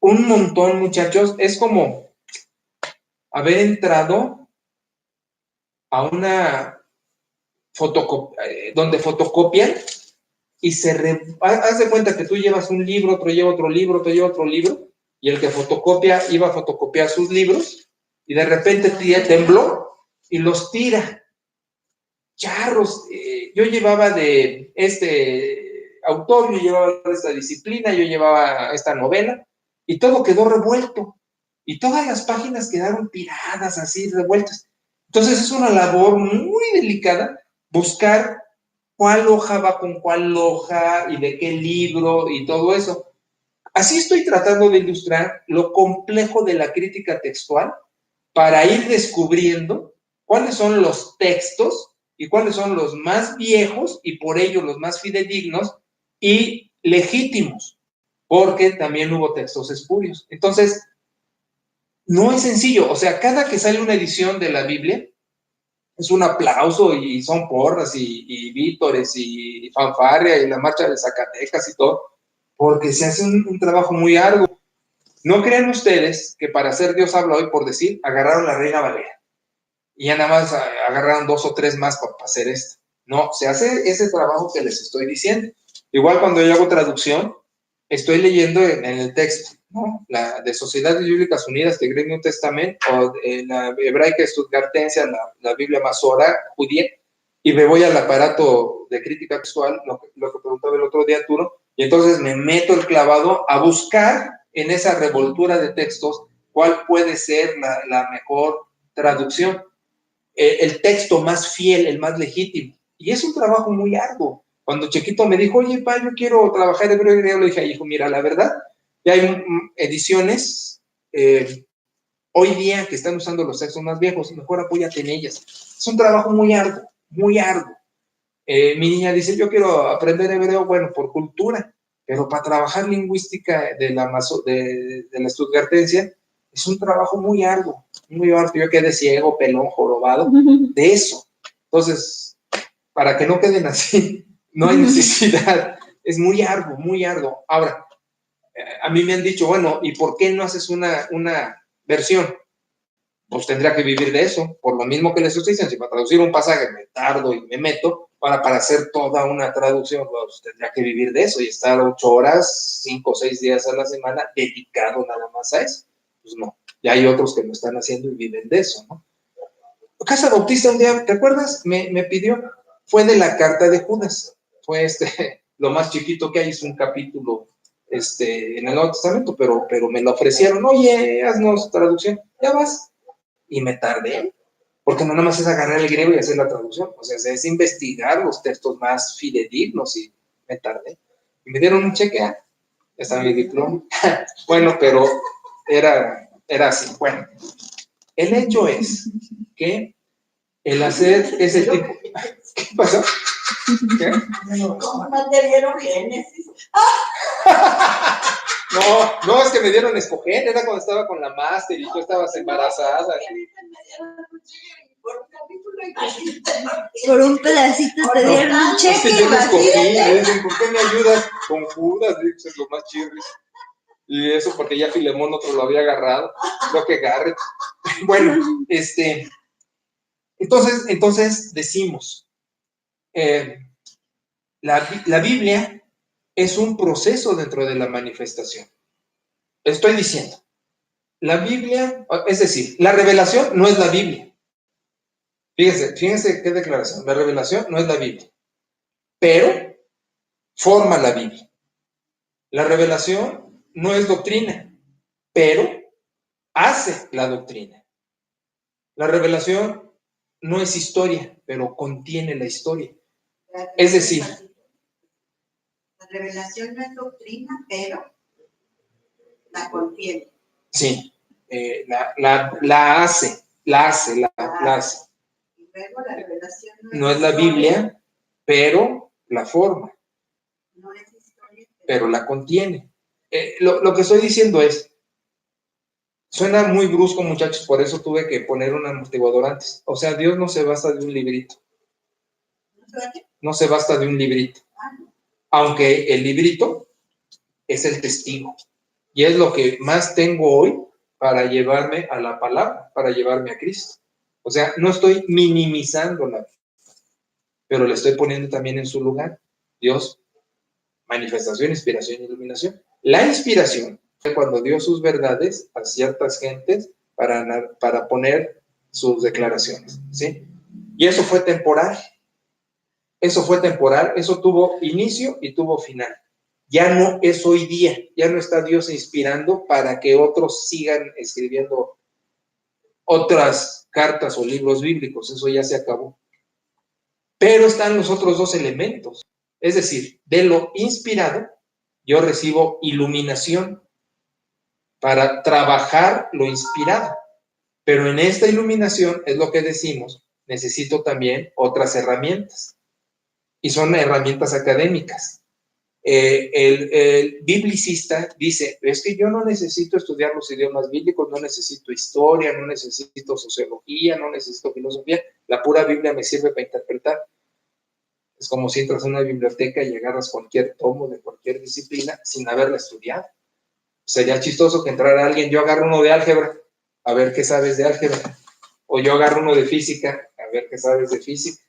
un montón, muchachos, es como haber entrado a una donde fotocopian y haz de cuenta que tú llevas un libro, otro lleva otro libro, otro lleva otro libro, y el que fotocopia iba a fotocopiar sus libros, y de repente tembló y los tira. Charros, yo llevaba de este autor, yo llevaba de esta disciplina, yo llevaba esta novela, y todo quedó revuelto, y todas las páginas quedaron tiradas así, revueltas. Entonces es una labor muy delicada buscar cuál hoja va con cuál hoja y de qué libro y todo eso. Así estoy tratando de ilustrar lo complejo de la crítica textual para ir descubriendo cuáles son los textos y cuáles son los más viejos y por ello los más fidedignos y legítimos, porque también hubo textos espurios. Entonces, no es sencillo, o sea, cada que sale una edición de la Biblia, es un aplauso y son porras y vítores y fanfarria y la marcha de Zacatecas y todo, porque se hace un trabajo muy arduo. No crean ustedes que para hacer Dios habla hoy, por decir, agarraron la Reina Valera y ya nada más agarraron dos o tres más para hacer esto. No, se hace ese trabajo que les estoy diciendo. Igual cuando yo hago traducción, estoy leyendo en el texto, ¿no? La de Sociedades Bíblicas Unidas de Great New Testament, o la hebraica stuttgartense, la Biblia Masora judía, y me voy al aparato de crítica textual, lo que preguntaba el otro día Arturo, y entonces me meto el clavado a buscar en esa revoltura de textos cuál puede ser la mejor traducción, el texto más fiel, el más legítimo. Y es un trabajo muy arduo. Cuando Chiquito me dijo, oye, pa, yo quiero trabajar hebreo y griego, le dije, hijo, mira, la verdad, ya hay ediciones hoy día que están usando los textos más viejos, mejor apóyate en ellas. Es un trabajo muy arduo, muy arduo. Mi niña dice, yo quiero aprender hebreo, bueno, por cultura, pero para trabajar lingüística de la stuttgartense es un trabajo muy arduo, muy arduo. Yo quedé ciego, pelón, jorobado, de eso. Entonces, para que no queden así, no hay necesidad. Es muy arduo, muy arduo. Ahora, a mí me han dicho, bueno, ¿y por qué no haces una versión? Pues tendría que vivir de eso, por lo mismo que les estoy diciendo. Si para traducir un pasaje me tardo y me meto, para hacer toda una traducción, pues tendría que vivir de eso y estar 8 horas, 5 o 6 días a la semana dedicado nada más a eso. Pues no, ya hay otros que lo están haciendo y viven de eso, ¿no? Casa Bautista un día, ¿te acuerdas? Me pidió, fue de la carta de Judas, fue lo más chiquito que hay, es un capítulo en el Nuevo Testamento, pero me lo ofrecieron, oye, haznos traducción, ya vas. Y me tardé, porque no nada más es agarrar el griego y hacer la traducción, o sea, es investigar los textos más fidedignos y me tardé. Y me dieron un cheque, ya estaba mi diploma. Bueno, pero era así. Bueno, el hecho es que el hacer ese tipo... ¿Qué pasó? ¿Qué? ¿Cómo te dieron Génesis? No, es que me dieron a escoger, era cuando estaba con la máster y tú estabas embarazada. Por un capítulo y Por un pedacito te dieron un Es que cheque yo y no escogí, vacío. me dicen, ¿por qué me ayudas? Con Judas, dices, lo más chirris. Y eso porque ya Filemón otro lo había agarrado, lo que Garrett. Bueno, entonces decimos, la Biblia es un proceso dentro de la manifestación. Estoy diciendo, la Biblia, es decir, la revelación no es la Biblia. Fíjense qué declaración. La revelación no es la Biblia, pero forma la Biblia. La revelación no es doctrina, pero hace la doctrina. La revelación no es historia, pero contiene la historia. Es decir, la revelación no es doctrina, pero la contiene. sí, la hace. Y luego la revelación No es la Biblia, pero la forma, no es historia, pero la contiene. Lo que estoy diciendo suena muy brusco, muchachos, por eso tuve que poner un amortiguador antes. O sea, Dios no se basta de un librito. No se basta de un librito. Aunque el librito es el testigo. Y es lo que más tengo hoy para llevarme a la palabra, para llevarme a Cristo. O sea, no estoy minimizando la fe, pero le estoy poniendo también en su lugar. Dios, manifestación, inspiración y iluminación. La inspiración fue cuando dio sus verdades a ciertas gentes para poner sus declaraciones, ¿sí? Y eso fue temporal. Eso tuvo inicio y tuvo final. Ya no es hoy día, ya no está Dios inspirando para que otros sigan escribiendo otras cartas o libros bíblicos, eso ya se acabó. Pero están los otros dos elementos, es decir, de lo inspirado, yo recibo iluminación para trabajar lo inspirado. Pero en esta iluminación, es lo que decimos, necesito también otras herramientas. Y son herramientas académicas. El biblicista dice, es que yo no necesito estudiar los idiomas bíblicos, no necesito historia, no necesito sociología, no necesito filosofía, la pura Biblia me sirve para interpretar. Es como si entras a una biblioteca y agarras cualquier tomo de cualquier disciplina sin haberla estudiado. Sería chistoso que entrara alguien, yo agarro uno de álgebra, a ver qué sabes de álgebra, o yo agarro uno de física, a ver qué sabes de física.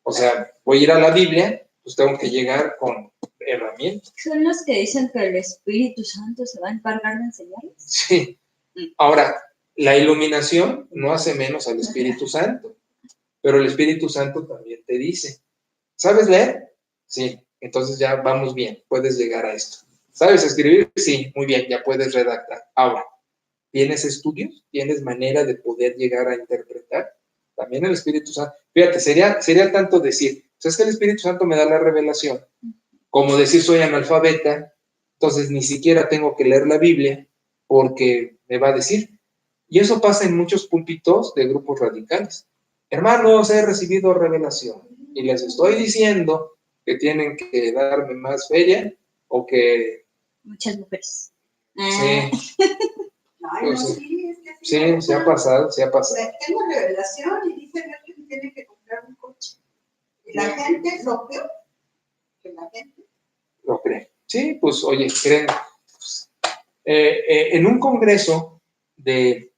O sea, voy a ir a la Biblia, pues tengo que llegar con herramientas. ¿Son los que dicen que el Espíritu Santo se va a encargar de enseñarles? Sí. Ahora, la iluminación no hace menos al Espíritu Santo, pero el Espíritu Santo también te dice, ¿sabes leer? Sí, entonces ya vamos bien, puedes llegar a esto. ¿Sabes escribir? Sí, muy bien, ya puedes redactar. Ahora, ¿tienes estudios? ¿Tienes manera de poder llegar a interpretar? También el Espíritu Santo. Fíjate, sería tanto decir, pues es que el Espíritu Santo me da la revelación, como decir soy analfabeta, entonces ni siquiera tengo que leer la Biblia porque me va a decir. Y eso pasa en muchos púlpitos de grupos radicales. Hermanos, he recibido revelación y les estoy diciendo que tienen que darme más feria o que... Muchas mujeres. Sí. Ay, no, sí, es que Sí, se ha pasado. Tengo revelación y dice Dios que tiene que comprar un coche. Y la gente, lo peor, que la gente lo cree. Sí, pues oye, creen. En un congreso del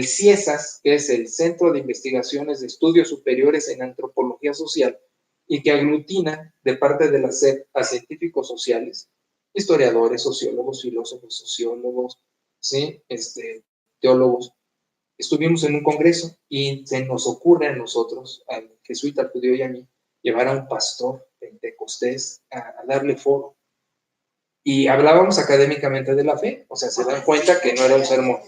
CIESAS, que es el Centro de Investigaciones de Estudios Superiores en Antropología Social, y que aglutina de parte de la SEP a científicos sociales, historiadores, sociólogos, filósofos, sociólogos, ¿sí? Teólogos. Estuvimos en un congreso y se nos ocurre a nosotros, al jesuita, al judío y a mí, llevar a un pastor pentecostés a darle foro. Y hablábamos académicamente de la fe, o sea, se dan cuenta que no era un sermón.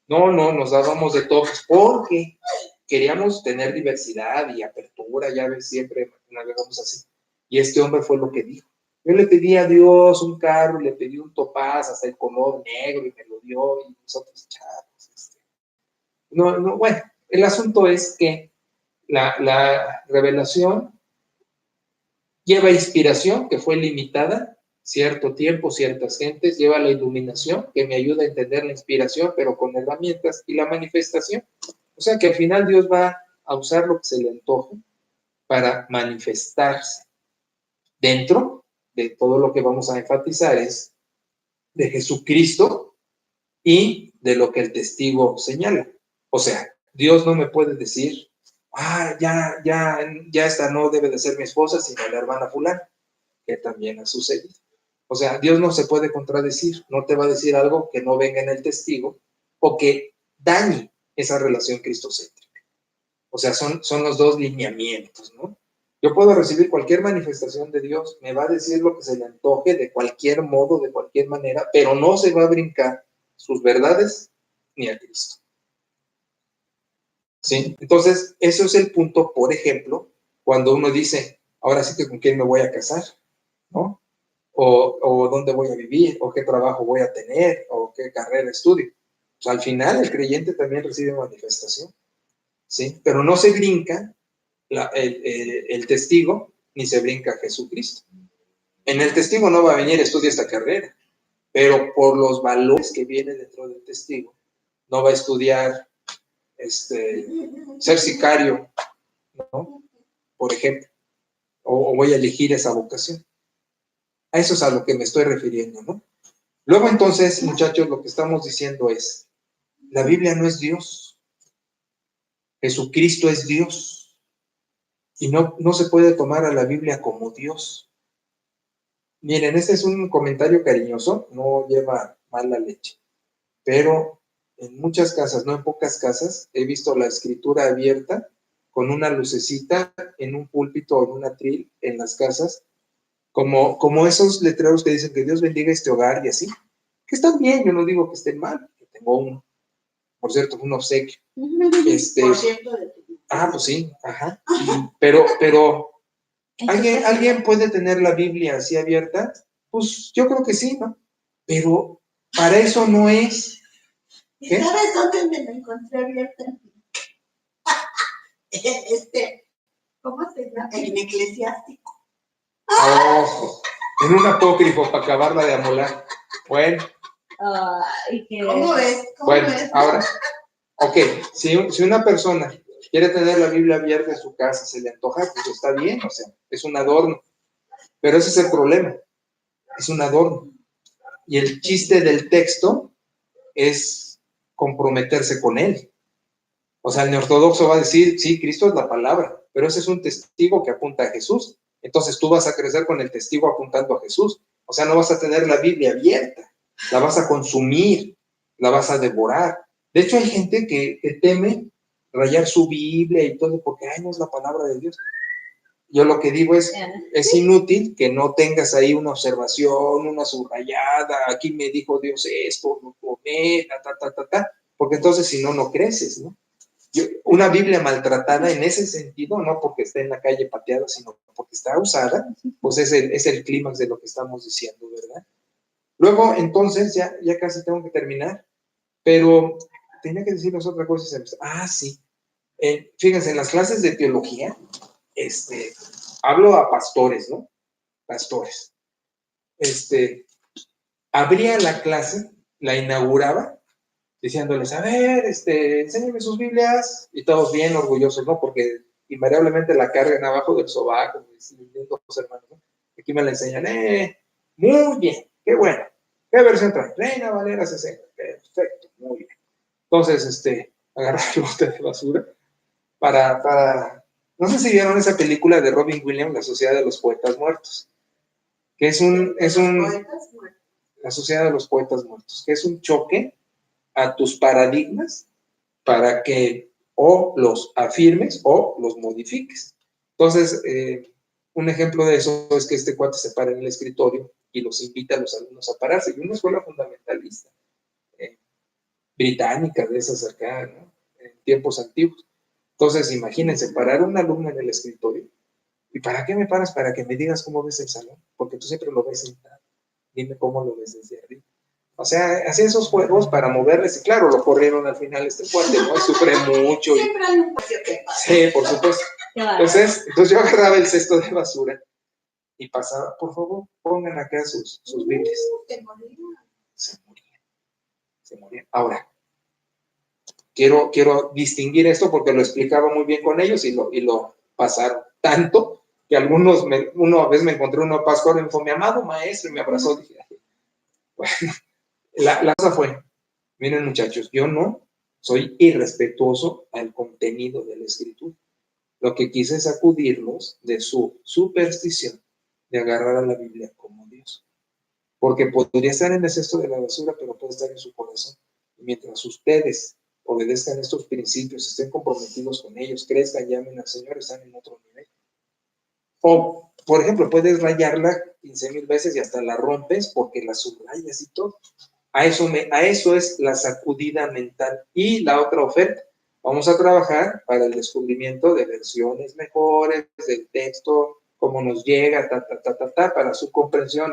No, nos dábamos de todos porque queríamos tener diversidad y apertura, ya ves, siempre navegamos así. Y este hombre fue lo que dijo. Yo le pedí a Dios un carro, le pedí un topaz, hasta el color negro, y me lo dio, y nosotros, chavos. Bueno, el asunto es que la revelación lleva inspiración, que fue limitada, cierto tiempo, ciertas gentes, lleva la iluminación que me ayuda a entender la inspiración, pero con herramientas, y la manifestación. O sea que al final Dios va a usar lo que se le antoje para manifestarse. Dentro de todo lo que vamos a enfatizar es de Jesucristo y de lo que el testigo señala. O sea, Dios no me puede decir, ya esta no debe de ser mi esposa, sino la hermana fulana, que también ha sucedido. O sea, Dios no se puede contradecir, no te va a decir algo que no venga en el testigo o que dañe esa relación cristocéntrica. O sea, son los dos lineamientos, ¿no? Yo puedo recibir cualquier manifestación de Dios, me va a decir lo que se le antoje de cualquier modo, de cualquier manera, pero no se va a brincar sus verdades ni a Cristo. ¿Sí? Entonces, eso es el punto, por ejemplo, cuando uno dice, ahora sí que con quién me voy a casar, ¿no? O dónde voy a vivir, o qué trabajo voy a tener, o qué carrera estudio. O sea, al final el creyente también recibe manifestación, ¿sí? Pero no se brinca el testigo, ni se brinca Jesucristo. En el testigo no va a venir, estudia esta carrera, pero por los valores que vienen dentro del testigo, no va a estudiar ser sicario, ¿no? Por ejemplo, o voy a elegir esa vocación. A eso es a lo que me estoy refiriendo, ¿no? Luego entonces, muchachos, lo que estamos diciendo es, la Biblia no es Dios, Jesucristo es Dios, y no se puede tomar a la Biblia como Dios. Miren, este es un comentario cariñoso, no lleva mala leche, pero en muchas casas, no en pocas casas, he visto la escritura abierta con una lucecita en un púlpito o en un atril en las casas, como esos letreros que dicen que Dios bendiga este hogar y así, que están bien, yo no digo que estén mal, que tengo uno, por cierto, un obsequio. Por cierto, de tu... Pues sí, ajá. Pero ¿alguien puede tener la Biblia así abierta? Pues yo creo que sí, ¿no? Pero para eso no es. ¿Y ¿Qué? sabes dónde me la encontré abierta? ¿Cómo se llama? En Eclesiástico. Ojo, en un apócrifo para acabarla de amolar. Bueno. ¿Cómo es? Bueno, ahora, ok, si una persona quiere tener la Biblia abierta en su casa, se le antoja, pues está bien, o sea, es un adorno. Pero ese es el problema, es un adorno. Y el chiste del texto es comprometerse con él. O sea, el neortodoxo va a decir, sí, Cristo es la palabra, pero ese es un testigo que apunta a Jesús. Entonces tú vas a crecer con el testigo apuntando a Jesús. O sea, no vas a tener la Biblia abierta, la vas a consumir, la vas a devorar. De hecho, hay gente que teme rayar su Biblia y todo porque, no es la palabra de Dios. Yo lo que digo es inútil que no tengas ahí una observación, una subrayada, aquí me dijo Dios esto, no tomé, porque entonces si no, no creces, ¿no? Una Biblia maltratada en ese sentido, no porque esté en la calle pateada, sino porque está usada, pues es el clímax de lo que estamos diciendo, ¿verdad? Luego, entonces, ya casi tengo que terminar, pero tenía que decirles otra cosa. Sí. Fíjense, en las clases de teología, hablo a pastores, ¿no? Pastores. Abría la clase, la inauguraba, diciéndoles, a ver, enséñenme sus Biblias, y todos bien orgullosos, ¿no? Porque invariablemente la cargan abajo del sobaco, los hermanos, ¿no? Aquí me la enseñan, muy bien, qué bueno. ¿Qué versión trae? Reina Valera 60, perfecto, muy bien. Entonces, agarrar el bote de basura para, no sé si vieron esa película de Robin Williams, La Sociedad de los Poetas Muertos, que La Sociedad de los Poetas Muertos, que es un choque a tus paradigmas para que o los afirmes o los modifiques. Entonces, un ejemplo de eso es que este cuate se para en el escritorio y los invita a los alumnos a pararse. Y una escuela fundamentalista, británica, de esas acá, ¿no? En tiempos antiguos. Entonces, imagínense, parar a un alumno en el escritorio. ¿Y para qué me paras? Para que me digas cómo ves el salón, porque tú siempre lo ves sentado. Dime cómo lo ves desde arriba. O sea, hacía esos juegos para moverles, y claro, lo corrieron al final cuate, ¿no? Sufre mucho. Siempre hay un patio que pasa. Sí, por supuesto. Entonces yo agarraba el cesto de basura y pasaba, por favor, pongan acá sus Biblias. Te moría. Se morían. Ahora, quiero distinguir esto porque lo explicaba muy bien con ellos y lo pasaron tanto que algunos, a veces me encontré uno pastor y me dijo, mi amado maestro, y me abrazó. Dije, bueno, la cosa fue, miren muchachos, yo no soy irrespetuoso al contenido de la escritura. Lo que quise es sacudirlos de su superstición de agarrar a la Biblia como Dios. Porque podría estar en el cesto de la basura, pero puede estar en su corazón. Y mientras ustedes obedezcan estos principios, estén comprometidos con ellos, crezcan, llamen al Señor, están en otro nivel. O, por ejemplo, puedes rayarla 15,000 veces y hasta la rompes porque la subrayas y todo. A eso es la sacudida mental. Y la otra oferta, vamos a trabajar para el descubrimiento de versiones mejores del texto, cómo nos llega, para su comprensión,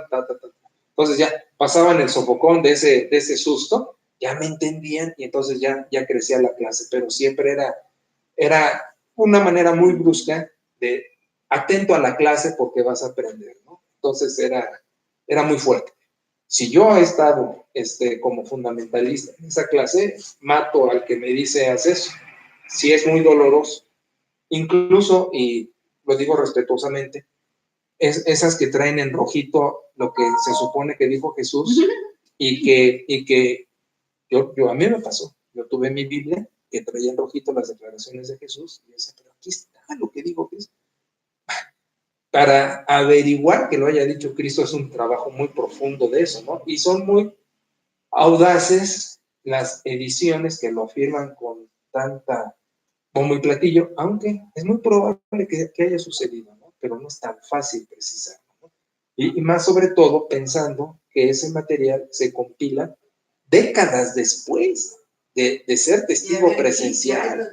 Entonces ya pasaban el sofocón de ese susto, ya me entendían y entonces ya crecía la clase, pero siempre era una manera muy brusca de atento a la clase porque vas a aprender, ¿no? Entonces era muy fuerte. Si yo he estado como fundamentalista en esa clase, mato al que me dice haz eso. Si es muy doloroso. Incluso, y lo digo respetuosamente, esas que traen en rojito lo que se supone que dijo Jesús y que a mí me pasó. Yo tuve mi Biblia que traía en rojito las declaraciones de Jesús y decía, pero aquí está lo que dijo Jesús. Para averiguar que lo haya dicho Cristo es un trabajo muy profundo de eso, ¿no? Y son muy audaces las ediciones que lo afirman con tanta bombo y platillo, aunque es muy probable que haya sucedido, ¿no? Pero no es tan fácil precisarlo, ¿no? Y más sobre todo pensando que ese material se compila décadas después de ser testigo presencial.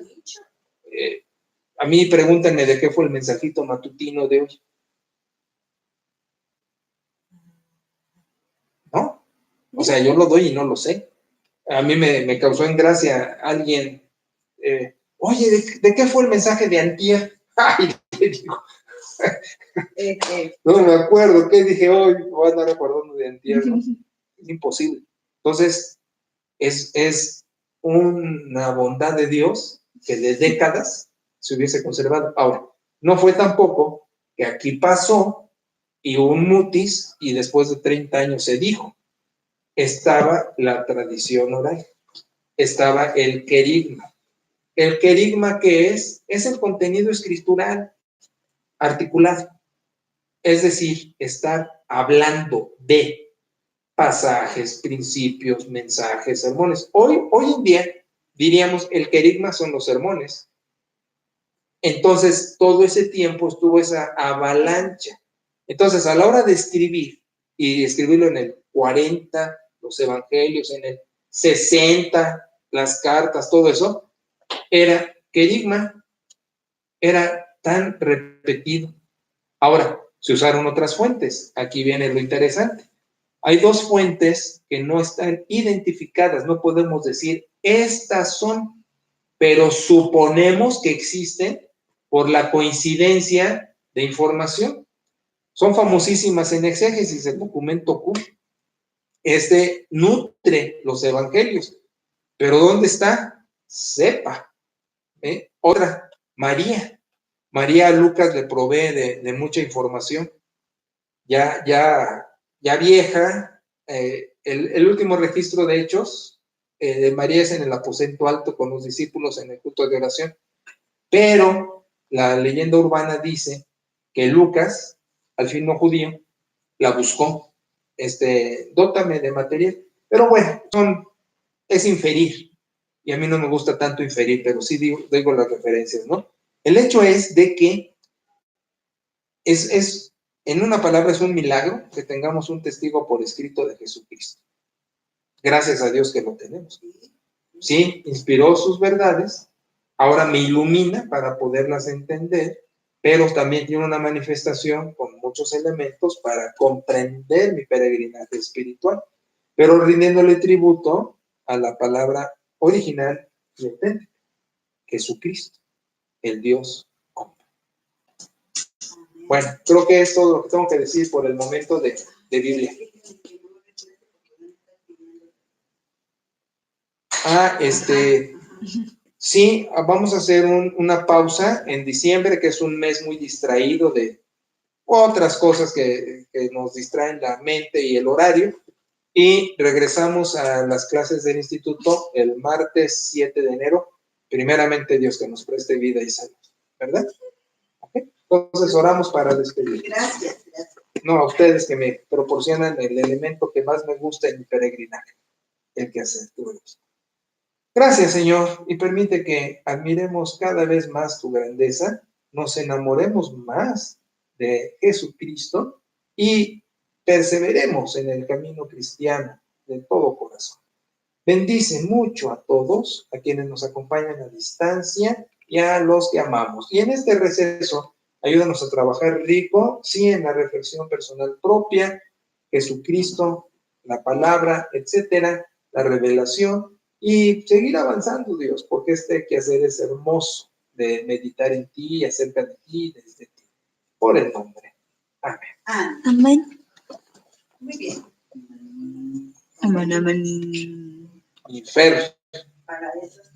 A mí pregúntenme de qué fue el mensajito matutino de hoy. ¿No? O sea, yo lo doy y no lo sé. A mí me causó en gracia alguien, oye, ¿de qué fue el mensaje de antier? Ay, le digo. No me acuerdo, ¿qué dije hoy? Voy a andar recordando de antier, ¿no? Es imposible. Entonces, es una bondad de Dios que de décadas se hubiese conservado. Ahora, no fue tampoco que aquí pasó y hubo un mutis y después de 30 años se dijo. Estaba la tradición oral, estaba el querigma. El querigma, ¿qué es? Es el contenido escritural articulado. Es decir, estar hablando de pasajes, principios, mensajes, sermones. Hoy en día, diríamos, el querigma son los sermones. Entonces, todo ese tiempo estuvo esa avalancha. Entonces, a la hora de escribir, y escribirlo en el 40, los evangelios, en el 60, las cartas, todo eso, era querigma, era tan repetido. Ahora, se usaron otras fuentes. Aquí viene lo interesante. Hay dos fuentes que no están identificadas, no podemos decir estas son, pero suponemos que existen por la coincidencia de información. Son famosísimas en exégesis, el documento Q. Nutre los evangelios, pero ¿dónde está? Sepa. Otra, María. María a Lucas le provee de mucha información. Ya vieja, el último registro de hechos de María es en el aposento alto con los discípulos en el culto de oración, pero la leyenda urbana dice que Lucas, al fin no judío, la buscó, dótame de material, pero bueno, es inferir, y a mí no me gusta tanto inferir, pero sí digo las referencias, ¿no? El hecho es de que en una palabra, es un milagro que tengamos un testigo por escrito de Jesucristo. Gracias a Dios que lo tenemos. Sí, inspiró sus verdades, ahora me ilumina para poderlas entender, pero también tiene una manifestación con muchos elementos para comprender mi peregrinaje espiritual, pero rindiéndole tributo a la palabra original y auténtica, Jesucristo, el Dios hombre. Bueno, creo que es todo lo que tengo que decir por el momento de Biblia. Sí, vamos a hacer una pausa en diciembre, que es un mes muy distraído de otras cosas que nos distraen la mente y el horario. Y regresamos a las clases del instituto el martes 7 de enero. Primeramente, Dios que nos preste vida y salud, ¿verdad? ¿Okay? Entonces, oramos para despedir. Gracias. No, a ustedes que me proporcionan el elemento que más me gusta en mi peregrinaje, el que hacer tu Dios. Gracias, Señor, y permite que admiremos cada vez más tu grandeza, nos enamoremos más de Jesucristo y perseveremos en el camino cristiano de todo corazón. Bendice mucho a todos, a quienes nos acompañan a distancia y a los que amamos. Y en este receso, ayúdanos a trabajar rico, sí, en la reflexión personal propia, Jesucristo, la palabra, etcétera, la revelación, y seguir avanzando, Dios, porque este quehacer es hermoso de meditar en ti, acerca de ti, desde ti. Por el nombre. Amén. Amén. Muy bien. Amén, amén. Y Fer. Para eso